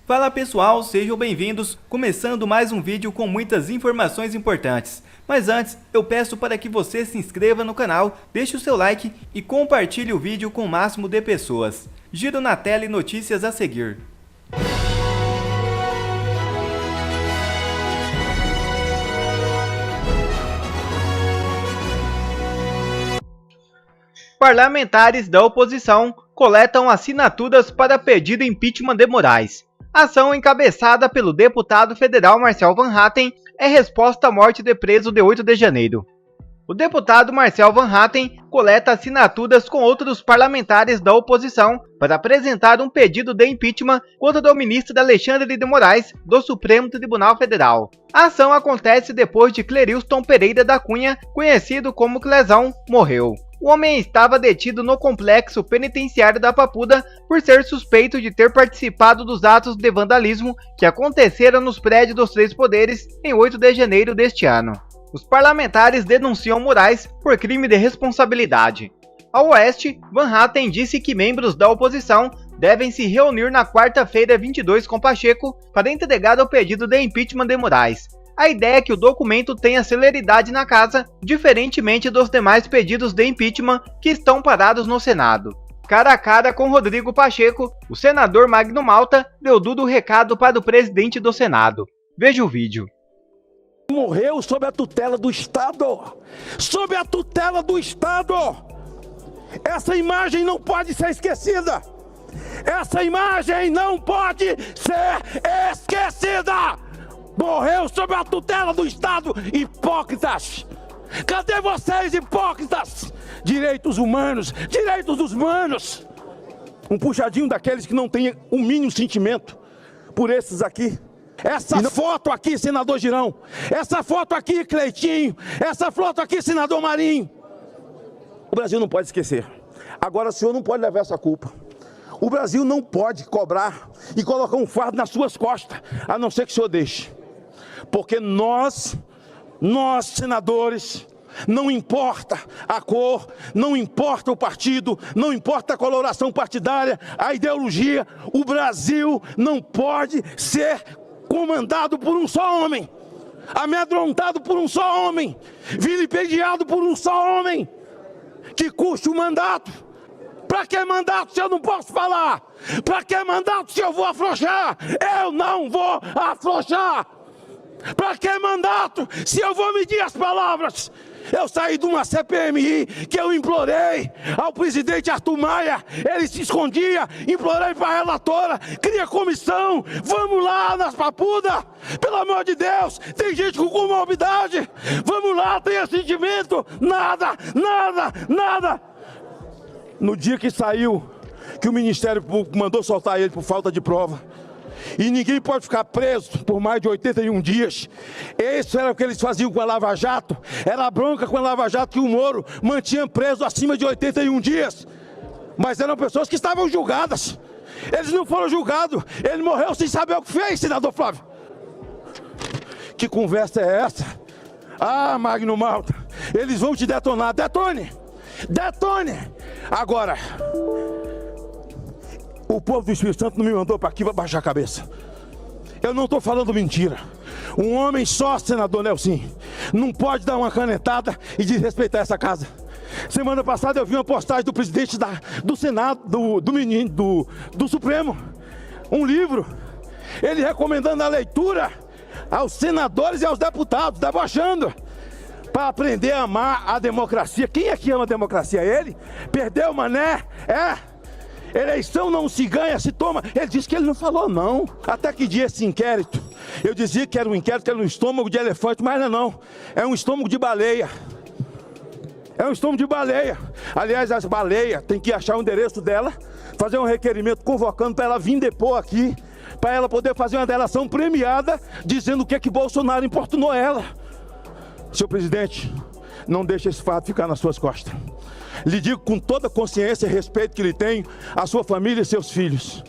Fala pessoal, sejam bem-vindos, começando mais um vídeo com muitas informações importantes. Mas antes, eu peço para que você se inscreva no canal, deixe o seu like e compartilhe o vídeo com o máximo de pessoas. Giro na tela e notícias a seguir. Parlamentares da oposição coletam assinaturas para pedido impeachment de Moraes. A ação encabeçada pelo deputado federal Marcel Van Hatten é resposta à morte de preso de 8 de janeiro. O deputado Marcel Van Hatten coleta assinaturas com outros parlamentares da oposição para apresentar um pedido de impeachment contra o ministro Alexandre de Moraes do Supremo Tribunal Federal. A ação acontece depois de Clerilson Pereira da Cunha, conhecido como Clezão, morreu. O homem estava detido no complexo penitenciário da Papuda por ser suspeito de ter participado dos atos de vandalismo que aconteceram nos prédios dos Três Poderes em 8 de janeiro deste ano. Os parlamentares denunciam Moraes por crime de responsabilidade. Ao oeste, Van Hatten disse que membros da oposição devem se reunir na quarta-feira 22 com Pacheco para entregar o pedido de impeachment de Moraes. A ideia é que o documento tenha celeridade na casa, diferentemente dos demais pedidos de impeachment que estão parados no Senado. Cara a cara com Rodrigo Pacheco, o senador Magno Malta deu duro recado para o presidente do Senado. Veja o vídeo. Morreu sob a tutela do Estado. Sob a tutela do Estado. Essa imagem não pode ser esquecida. Essa imagem não pode ser esquecida. Morreu sob a tutela do Estado, hipócritas! Cadê vocês, hipócritas? Direitos humanos, direitos dos humanos! Um puxadinho daqueles que não têm o mínimo sentimento por esses aqui. Essa foto aqui, senador Girão. Essa foto aqui, Cleitinho. Essa foto aqui, senador Marinho. O Brasil não pode esquecer. Agora o senhor não pode levar essa culpa. O Brasil não pode cobrar e colocar um fardo nas suas costas, a não ser que o senhor deixe. Porque nós senadores, não importa a cor, não importa o partido, não importa a coloração partidária, a ideologia, o Brasil não pode ser comandado por um só homem, amedrontado por um só homem, vilipendiado por um só homem, que custe o mandato. Para que mandato se eu não posso falar? Para que mandato se eu vou afrouxar? Eu não vou afrouxar! Para que mandato se eu vou medir as palavras? Eu saí de uma CPMI que eu implorei ao presidente Arthur Maia, ele se escondia, implorei para a relatora, cria comissão, vamos lá nas Papuda, pelo amor de Deus, tem gente com comorbidade, vamos lá, tem sentimento, nada. No dia que saiu, que o Ministério Público mandou soltar ele por falta de prova, e ninguém pode ficar preso por mais de 81 dias. Isso era o que eles faziam com a Lava Jato. Era a bronca com a Lava Jato que o Moro mantinha preso acima de 81 dias. Mas eram pessoas que estavam julgadas. Eles não foram julgados. Ele morreu sem saber o que fez, senador Flávio. Que conversa é essa? Ah, Magno Malta, eles vão te detonar. Detone! Agora, o povo do Espírito Santo não me mandou para aqui para baixar a cabeça. Eu não estou falando mentira. Um homem só, senador Nelson, não pode dar uma canetada e desrespeitar essa casa. Semana passada eu vi uma postagem do presidente do Senado, do Supremo, um livro, ele recomendando a leitura aos senadores e aos deputados, debochando, para aprender a amar a democracia. Quem é que ama a democracia? Ele? Perdeu, mané? Eleição não se ganha, se toma. Ele disse que ele não falou não. Até que dia esse inquérito? Eu dizia que era um inquérito, que era um estômago de elefante, mas não. É um estômago de baleia. É um estômago de baleia. Aliás, as baleias têm que achar o endereço dela, fazer um requerimento convocando para ela vir depor aqui, para ela poder fazer uma delação premiada, dizendo o que é que Bolsonaro importunou ela. Senhor presidente, não deixe esse fato ficar nas suas costas. Lhe digo com toda consciência e respeito que lhe tenho, a sua família e seus filhos.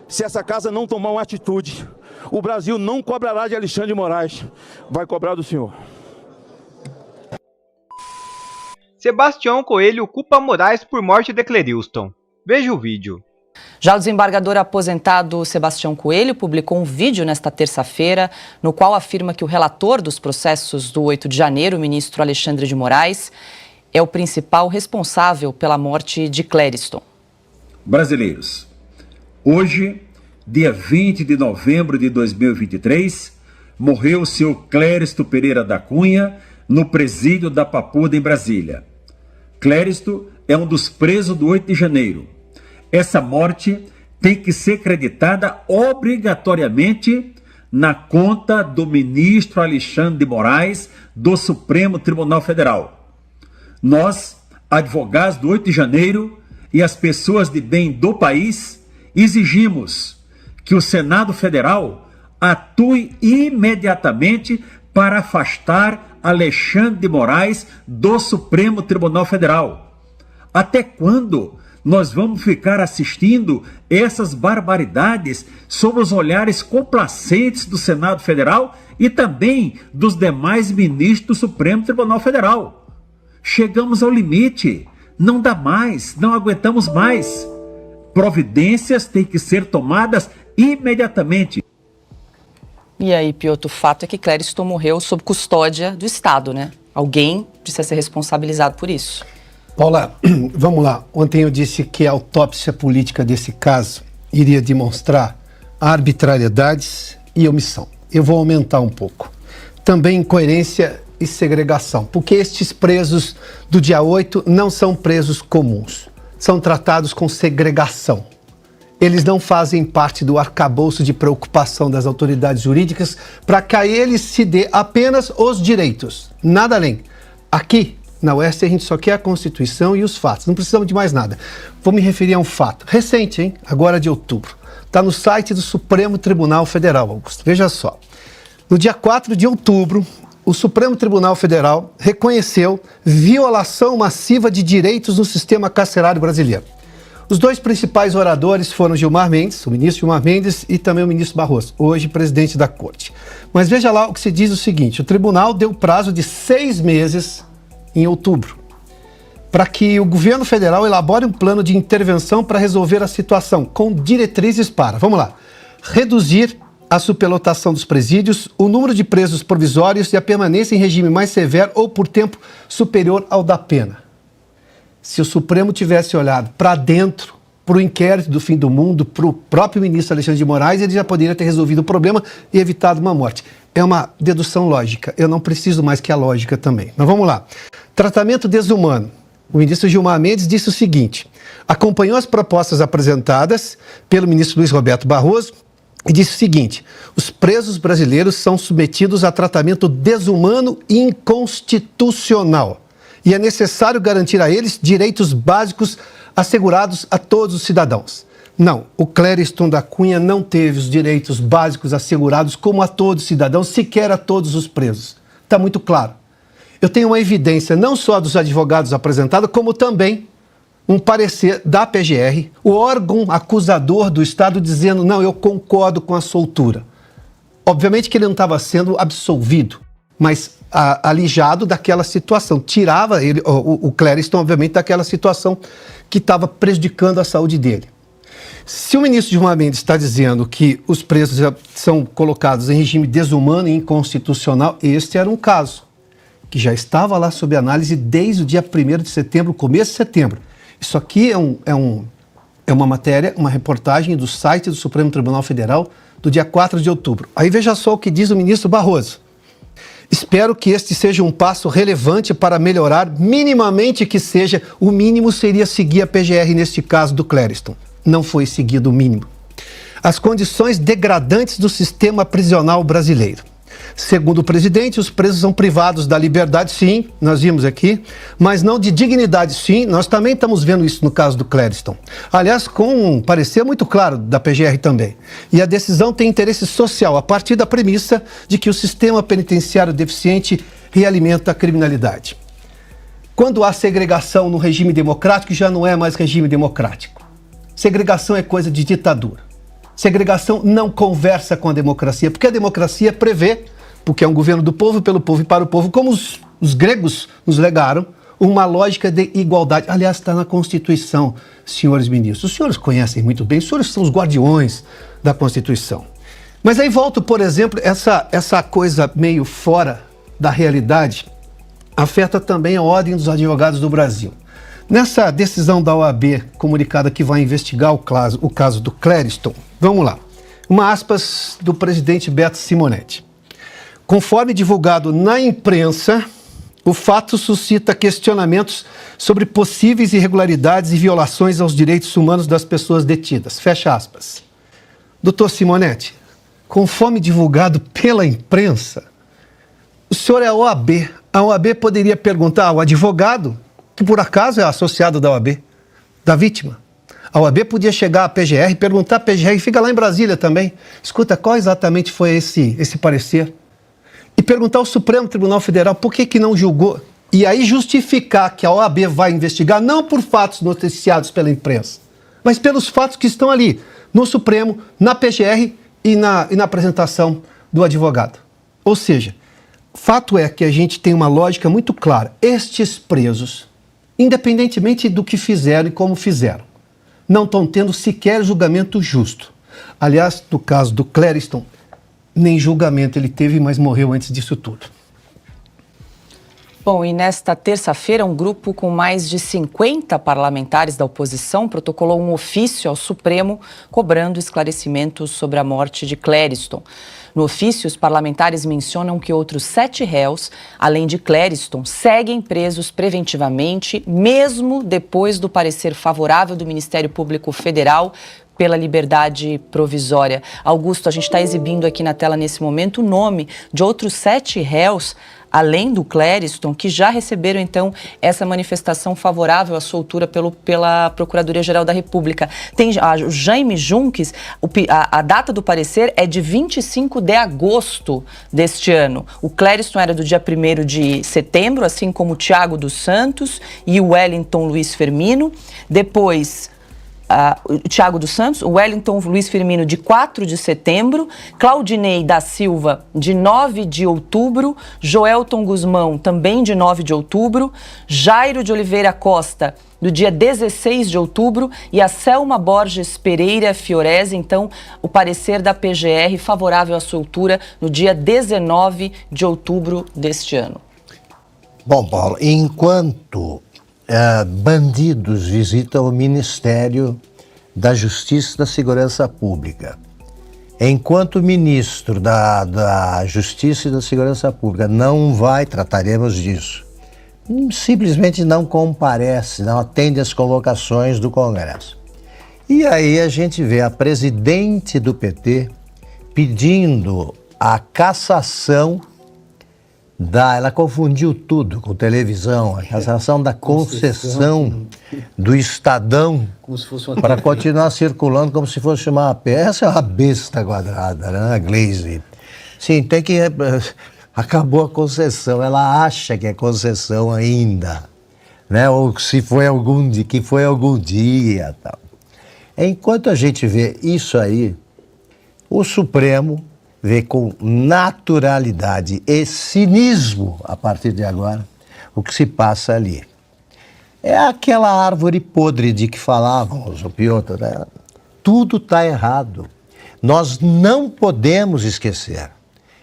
Se essa casa não tomar uma atitude, o Brasil não cobrará de Alexandre de Moraes, vai cobrar do senhor. Sebastião Coelho culpa Moraes por morte de Clerilson. Veja o vídeo. Já o desembargador aposentado Sebastião Coelho publicou um vídeo nesta terça-feira, no qual afirma que o relator dos processos do 8 de janeiro, o ministro Alexandre de Moraes, é o principal responsável pela morte de Clériston. Brasileiros, hoje, dia 20 de novembro de 2023, morreu o senhor Clériston Pereira da Cunha no presídio da Papuda, em Brasília. Clériston é um dos presos do 8 de janeiro. Essa morte tem que ser creditada obrigatoriamente na conta do ministro Alexandre de Moraes do Supremo Tribunal Federal. Nós, advogados do 8 de janeiro e as pessoas de bem do país, exigimos que o Senado Federal atue imediatamente para afastar Alexandre de Moraes do Supremo Tribunal Federal. Até quando nós vamos ficar assistindo essas barbaridades sob os olhares complacentes do Senado Federal e também dos demais ministros do Supremo Tribunal Federal? Chegamos ao limite, não dá mais, não aguentamos mais. Providências têm que ser tomadas imediatamente. E aí, Piotr, o fato é que Clériston morreu sob custódia do Estado, né? Alguém precisa ser responsabilizado por isso. Paula, vamos lá. Ontem eu disse que a autópsia política desse caso iria demonstrar arbitrariedades e omissão. Eu vou aumentar um pouco. Também incoerência e segregação, porque estes presos do dia 8 não são presos comuns. São tratados com segregação. Eles não fazem parte do arcabouço de preocupação das autoridades jurídicas para que a eles se dê apenas os direitos, nada além. Aqui, na Oeste, a gente só quer a Constituição e os fatos, não precisamos de mais nada. Vou me referir a um fato recente, hein? Agora de outubro. Está no site do Supremo Tribunal Federal, Augusto. Veja só. No dia 4 de outubro, o Supremo Tribunal Federal reconheceu violação massiva de direitos no sistema carcerário brasileiro. Os dois principais oradores foram Gilmar Mendes, o ministro Gilmar Mendes, e também o ministro Barroso, hoje presidente da Corte. Mas veja lá o que se diz o seguinte: o tribunal deu prazo de 6 meses em outubro para que o governo federal elabore um plano de intervenção para resolver a situação, com diretrizes para, vamos lá, reduzir a superlotação dos presídios, o número de presos provisórios e a permanência em regime mais severo ou por tempo superior ao da pena. Se o Supremo tivesse olhado para dentro, para o inquérito do fim do mundo, para o próprio ministro Alexandre de Moraes, ele já poderia ter resolvido o problema e evitado uma morte. É uma dedução lógica. Eu não preciso mais que a lógica também. Mas vamos lá. Tratamento desumano. O ministro Gilmar Mendes disse o seguinte: acompanhou as propostas apresentadas pelo ministro Luiz Roberto Barroso e disse o seguinte: os presos brasileiros são submetidos a tratamento desumano e inconstitucional. E é necessário garantir a eles direitos básicos assegurados a todos os cidadãos. Não, o Clériston da Cunha não teve os direitos básicos assegurados como a todos os cidadãos, sequer a todos os presos. Está muito claro. Eu tenho uma evidência não só dos advogados apresentados, como também um parecer da PGR, o órgão acusador do Estado, dizendo: não, eu concordo com a soltura. Obviamente que ele não estava sendo absolvido, mas alijado daquela situação. Tirava ele, o Clériston, obviamente, daquela situação que estava prejudicando a saúde dele. Se o ministro Gilmar Mendes está dizendo que os presos já são colocados em regime desumano e inconstitucional, este era um caso que já estava lá sob análise desde o dia 1º de setembro, começo de setembro. Isso aqui é uma matéria, uma reportagem do site do Supremo Tribunal Federal do dia 4 de outubro. Aí veja só o que diz o ministro Barroso. Espero que este seja um passo relevante para melhorar, minimamente que seja, o mínimo seria seguir a PGR neste caso do Clériston. Não foi seguido o mínimo. As condições degradantes do sistema prisional brasileiro. Segundo o presidente, os presos são privados da liberdade, sim, nós vimos aqui, mas não de dignidade, sim. Nós também estamos vendo isso no caso do Clériston. Aliás, com um parecer muito claro da PGR também. E a decisão tem interesse social, a partir da premissa de que o sistema penitenciário deficiente realimenta a criminalidade. Quando há segregação no regime democrático, já não é mais regime democrático. Segregação é coisa de ditadura. Segregação não conversa com a democracia, porque a democracia prevê, porque é um governo do povo, pelo povo e para o povo, como os gregos nos legaram, uma lógica de igualdade. Aliás, está na Constituição, senhores ministros. Os senhores conhecem muito bem, os senhores são os guardiões da Constituição. Mas aí volto, por exemplo, essa coisa meio fora da realidade afeta também a Ordem dos Advogados do Brasil. Nessa decisão da OAB comunicada que vai investigar o caso do Clériston, vamos lá. Uma aspas do presidente Beto Simonetti. Conforme divulgado na imprensa, o fato suscita questionamentos sobre possíveis irregularidades e violações aos direitos humanos das pessoas detidas. Fecha aspas. Doutor Simonetti, conforme divulgado pela imprensa, o senhor é a OAB. A OAB poderia perguntar ao advogado, que por acaso é associado da OAB, da vítima. A OAB podia chegar à PGR e perguntar à PGR, fica lá em Brasília também, escuta, qual exatamente foi esse parecer? E perguntar ao Supremo Tribunal Federal por que não julgou. E aí justificar que a OAB vai investigar não por fatos noticiados pela imprensa, mas pelos fatos que estão ali, no Supremo, na PGR e na apresentação do advogado. Ou seja, fato é que a gente tem uma lógica muito clara. Estes presos, independentemente do que fizeram e como fizeram, não estão tendo sequer julgamento justo. Aliás, no caso do Clériston, nem julgamento ele teve, mas morreu antes disso tudo. Bom, e nesta terça-feira, um grupo com mais de 50 parlamentares da oposição protocolou um ofício ao Supremo cobrando esclarecimentos sobre a morte de Clériston. No ofício, os parlamentares mencionam que outros 7 réus, além de Clériston, seguem presos preventivamente, mesmo depois do parecer favorável do Ministério Público Federal pela liberdade provisória. Augusto, a gente está exibindo aqui na tela nesse momento o nome de outros 7 réus, além do Clériston, que já receberam, então, essa manifestação favorável à soltura pela Procuradoria-Geral da República. Tem o Jaime Junques, a data do parecer é de 25 de agosto deste ano. O Clériston era do dia 1º de setembro, assim como o Thiago dos Santos e o Wellington Luiz Firmino. Depois, o Thiago dos Santos, o Wellington Luiz Firmino, de 4 de setembro, Claudinei da Silva, de 9 de outubro, Joelton Guzmão, também de 9 de outubro, Jairo de Oliveira Costa, do dia 16 de outubro, e a Selma Borges Pereira Fiorese, então, o parecer da PGR favorável à soltura no dia 19 de outubro deste ano. Bom, Paulo, enquanto bandidos visitam o Ministério da Justiça e da Segurança Pública, enquanto o ministro da Justiça e da Segurança Pública não vai, trataremos disso, simplesmente não comparece, não atende às convocações do Congresso. E aí a gente vê a presidente do PT pedindo a cassação ela confundiu tudo com televisão, a cassação da concessão do Estadão para continuar circulando como se fosse uma peça, uma besta quadrada, né? A Glaze. Sim, tem que... Acabou a concessão, ela acha que é concessão ainda, né? Ou se foi algum dia, tal. Enquanto a gente vê isso aí, o Supremo vê com naturalidade e cinismo, a partir de agora, o que se passa ali. É aquela árvore podre de que falávamos, o Piotr, né? Tudo está errado. Nós não podemos esquecer.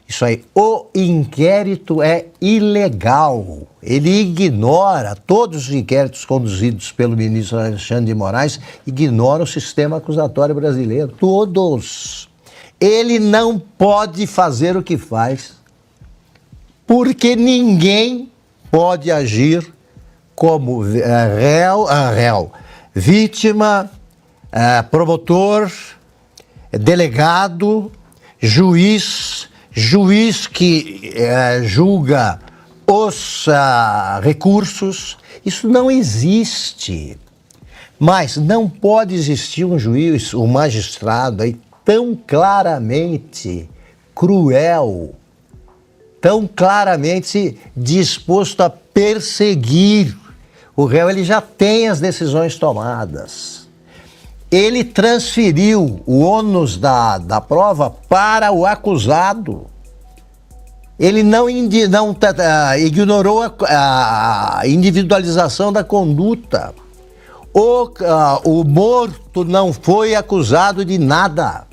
Isso aí, o inquérito é ilegal. Ele ignora todos os inquéritos conduzidos pelo ministro Alexandre de Moraes, ignora o sistema acusatório brasileiro, todos. Ele não pode fazer o que faz, porque ninguém pode agir como réu, vítima, promotor, delegado, juiz que julga os recursos. Isso não existe. Mas não pode existir um juiz, um magistrado aí tão claramente cruel, tão claramente disposto a perseguir o réu. Ele já tem as decisões tomadas. Ele transferiu o ônus da prova para o acusado. Ele não ignorou a individualização da conduta. O morto não foi acusado de nada.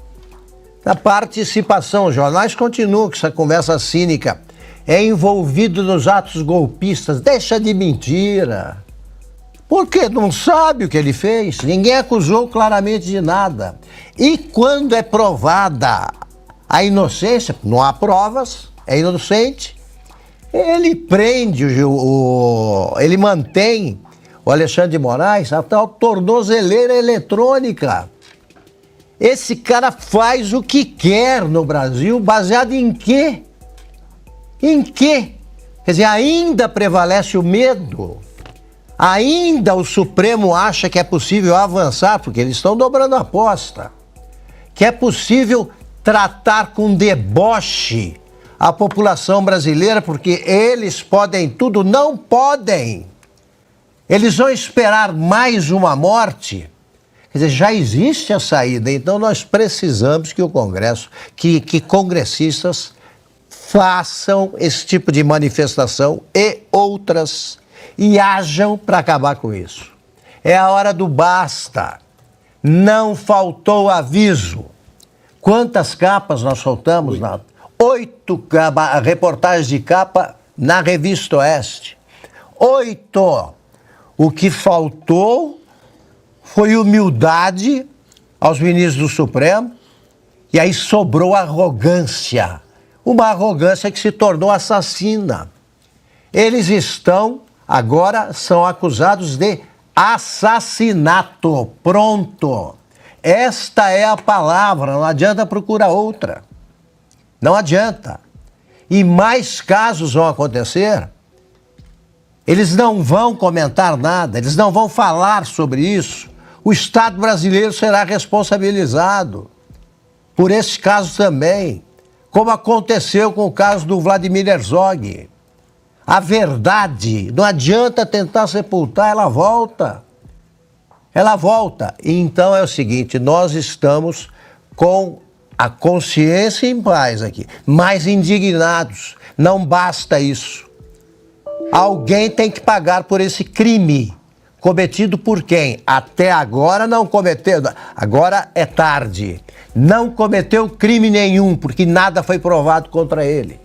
A participação, os jornais continuam com essa conversa cínica. É envolvido nos atos golpistas. Deixa de mentira. Porque não sabe o que ele fez. Ninguém acusou claramente de nada. E quando é provada a inocência, não há provas, é inocente, ele prende, ele mantém o Alexandre de Moraes a tal tornozeleira eletrônica. Esse cara faz o que quer no Brasil, baseado em quê? Em quê? Quer dizer, ainda prevalece o medo. Ainda o Supremo acha que é possível avançar, porque eles estão dobrando a aposta, que é possível tratar com deboche a população brasileira, porque eles podem tudo. Não podem. Eles vão esperar mais uma morte. Quer dizer, já existe a saída, então nós precisamos que o Congresso, que congressistas façam esse tipo de manifestação e outras e ajam para acabar com isso. É a hora do basta. Não faltou aviso. Quantas capas nós soltamos? 8 reportagens de capa na Revista Oeste. 8. O que faltou foi humildade aos ministros do Supremo e aí sobrou arrogância. Uma arrogância que se tornou assassina. Eles agora são acusados de assassinato. Pronto. Esta é a palavra, não adianta procurar outra. Não adianta. E mais casos vão acontecer. Eles não vão comentar nada, eles não vão falar sobre isso. O Estado brasileiro será responsabilizado por esse caso também, como aconteceu com o caso do Vladimir Herzog. A verdade, não adianta tentar sepultar, ela volta. Ela volta. E então é o seguinte, nós estamos com a consciência em paz aqui, mas indignados. Não basta isso. Alguém tem que pagar por esse crime. Cometido por quem? Até agora não cometeu. Agora é tarde. Não cometeu crime nenhum, porque nada foi provado contra ele.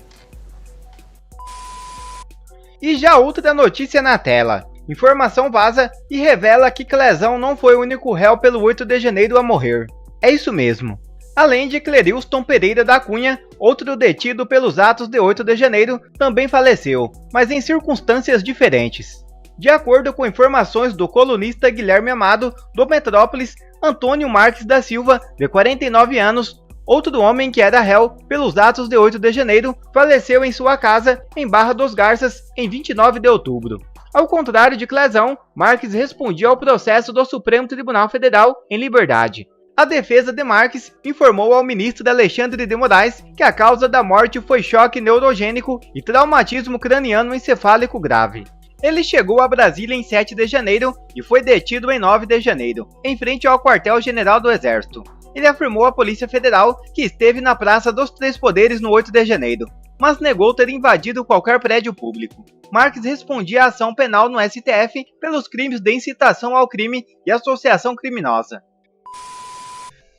E já outra notícia na tela. Informação vaza e revela que Clezão não foi o único réu pelo 8 de janeiro a morrer. É isso mesmo. Além de Clerilson Pereira da Cunha, outro detido pelos atos de 8 de janeiro também faleceu, mas em circunstâncias diferentes. De acordo com informações do colunista Guilherme Amado, do Metrópolis, Antônio Marques da Silva, de 49 anos, outro homem que era réu pelos atos de 8 de janeiro, faleceu em sua casa em Barra dos Garças em 29 de outubro. Ao contrário de Clezão, Marques respondia ao processo do Supremo Tribunal Federal em liberdade. A defesa de Marques informou ao ministro Alexandre de Moraes que a causa da morte foi choque neurogênico e traumatismo craniano encefálico grave. Ele chegou a Brasília em 7 de janeiro e foi detido em 9 de janeiro, em frente ao quartel-general do Exército. Ele afirmou à Polícia Federal que esteve na Praça dos Três Poderes no 8 de janeiro, mas negou ter invadido qualquer prédio público. Marques respondia à ação penal no STF pelos crimes de incitação ao crime e associação criminosa.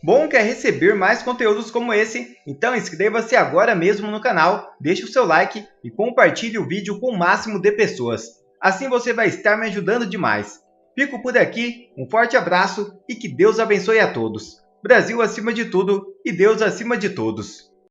Bom, quer receber mais conteúdos como esse? Então inscreva-se agora mesmo no canal, deixe o seu like e compartilhe o vídeo com o máximo de pessoas. Assim você vai estar me ajudando demais. Fico por aqui, um forte abraço e que Deus abençoe a todos. Brasil acima de tudo e Deus acima de todos.